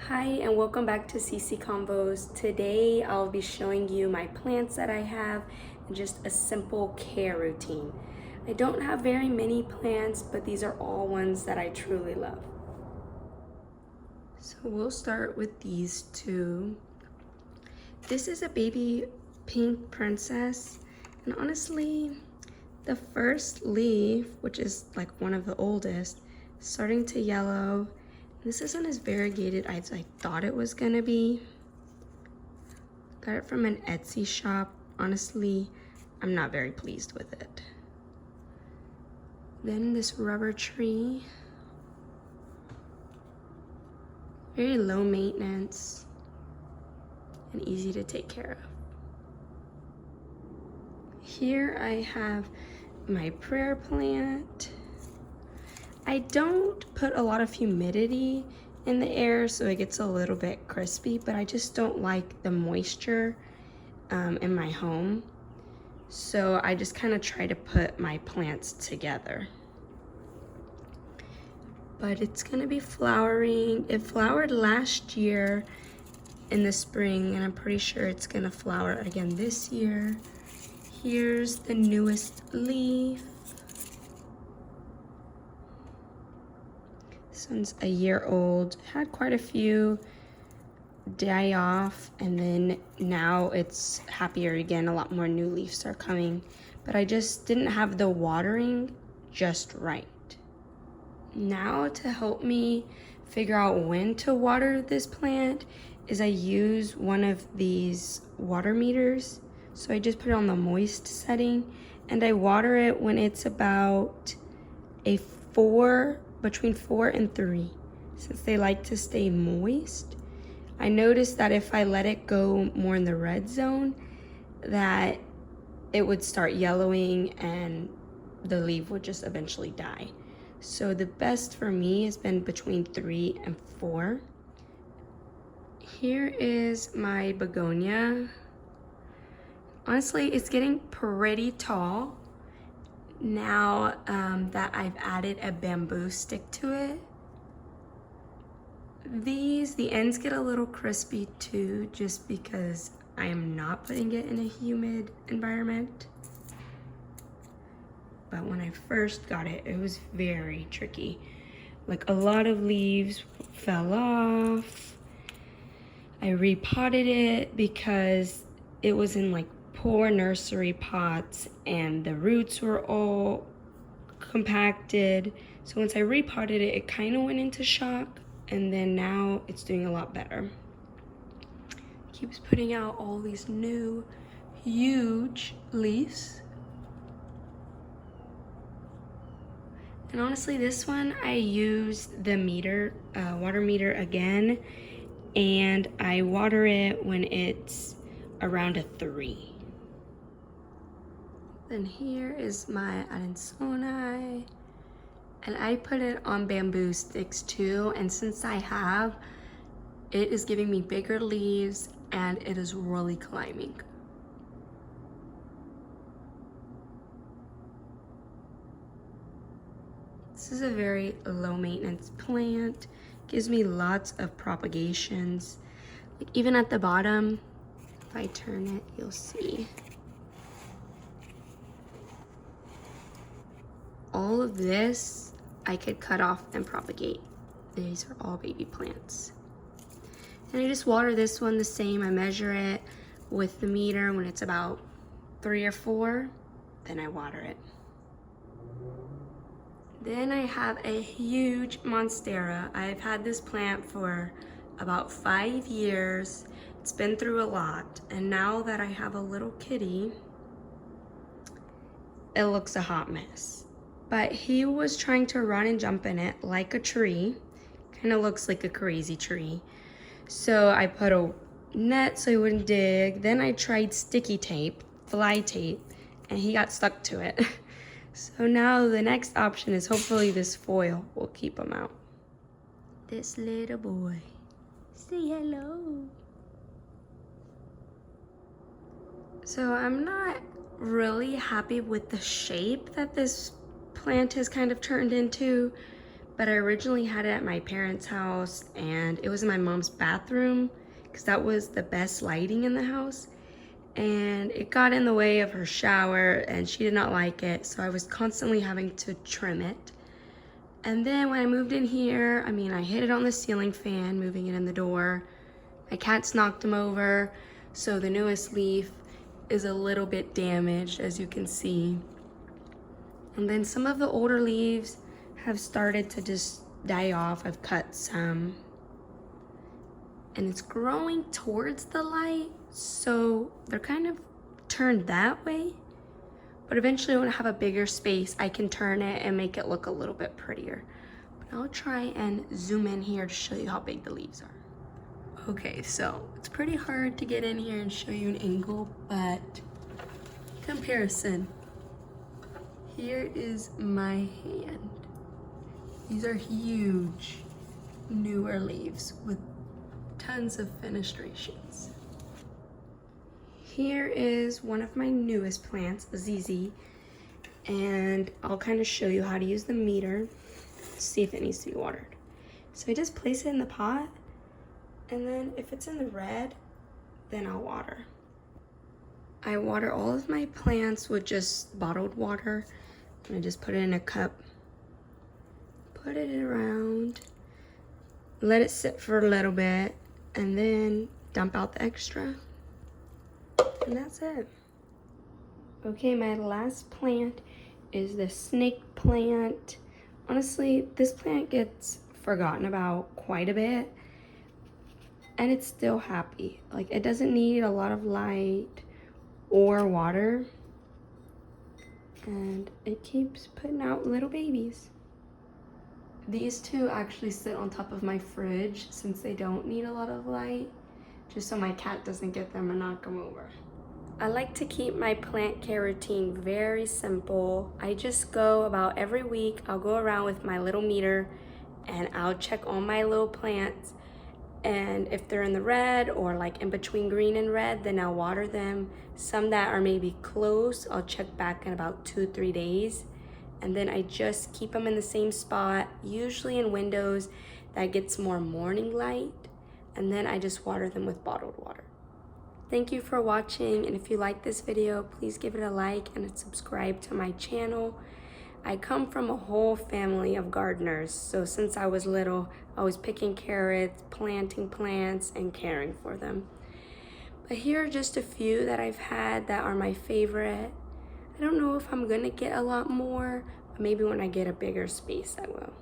Hi and welcome back to CC Convos. Today I'll be showing you my plants that I have and just a simple care routine. I don't have very many plants, but these are all ones that I truly love. So we'll start with these two. This is a baby pink princess, and honestly, the first leaf, which is like one of the oldest, is starting to yellow. This isn't as variegated as I thought it was gonna be. Got it from an Etsy shop. Honestly, I'm not very pleased with it. Then this rubber tree. Very low maintenance and easy to take care of. Here I have my prayer plant. I don't put a lot of humidity in the air so it gets a little bit crispy, but I just don't like the moisture in my home. So I just kind of try to put my plants together. But it's gonna be flowering. It flowered last year in the spring, and I'm pretty sure it's gonna flower again this year. Here's the newest leaf. This one's a year old. Had quite a few die off, and then now it's happier again. A lot more new leaves are coming, but I just didn't have the watering just right. Now to help me figure out when to water this plant is I use one of these water meters. So I just put it on the moist setting and I water it when it's about a 4, between 4 and 3, since they like to stay moist. I noticed that if I let it go more in the red zone, that it would start yellowing and the leaf would just eventually die. So the best for me has been between 3 and 4. Here is my begonia. Honestly, it's getting pretty tall now that I've added a bamboo stick to it. The ends get a little crispy too, just because I am not putting it in a humid environment. But when I first got it, it was very tricky. Like a lot of leaves fell off. I repotted it because it was in like poor nursery pots and the roots were all compacted. So once I repotted it, it kind of went into shock, and then now it's doing a lot better. It keeps putting out all these new huge leaves. And honestly, this one I used the meter, water meter again, and I water it when it's around a 3. Then here is my Adansonii, and I put it on bamboo sticks too, and since I have, it is giving me bigger leaves and it is really climbing. This is a very low maintenance plant. Gives me lots of propagations. Like even at the bottom, if I turn it, you'll see. All of this I could cut off and propagate. These are all baby plants. And I just water this one the same. I measure it with the meter when it's about 3 or 4, then I water it. Then I have a huge monstera. I've had this plant for about 5 years. It's been through a lot, and now that I have a little kitty, it looks a hot mess. But he was trying to run and jump in it like a tree. Kind of looks like a crazy tree. So I put a net so he wouldn't dig. Then I tried sticky tape, fly tape, and he got stuck to it. So now the next option is hopefully this foil will keep him out. This little boy, say hello. So I'm not really happy with the shape that this plant has kind of turned into, but I originally had it at my parents' house, and it was in my mom's bathroom because that was the best lighting in the house. And it got in the way of her shower, and she did not like it, so I was constantly having to trim it. And then when I moved in here, I hit it on the ceiling fan, moving it in the door. My cats knocked them over, so the newest leaf is a little bit damaged, as you can see. And then some of the older leaves have started to just die off. I've cut some. And it's growing towards the light, so they're kind of turned that way. But eventually when I have a bigger space, I can turn it and make it look a little bit prettier. But I'll try and zoom in here to show you how big the leaves are. Okay, so it's pretty hard to get in here and show you an angle, but comparison. Here is my hand. These are huge, newer leaves with tons of fenestrations. Here is one of my newest plants, a ZZ, and I'll kind of show you how to use the meter to see if it needs to be watered. So I just place it in the pot, and then if it's in the red, then I'll water. I water all of my plants with just bottled water, and I just put it in a cup, put it around, let it sit for a little bit, and then dump out the extra. And that's it. Okay, my last plant is the snake plant. Honestly, this plant gets forgotten about quite a bit, and it's still happy. Like, it doesn't need a lot of light or water, and it keeps putting out little babies. These two actually sit on top of my fridge since they don't need a lot of light, just so my cat doesn't get them and knock them over. I like to keep my plant care routine very simple. I just go about every week, I'll go around with my little meter and I'll check on my little plants. And if they're in the red or like in between green and red, then I'll water them. Some that are maybe close, I'll check back in about 2-3 days. And then I just keep them in the same spot, usually in windows that gets more morning light. And then I just water them with bottled water. Thank you for watching, and if you like this video, please give it a like and subscribe to my channel. I come from a whole family of gardeners, so since I was little, I was picking carrots, planting plants, and caring for them. But here are just a few that I've had that are my favorite. I don't know if I'm gonna get a lot more, but maybe when I get a bigger space I will.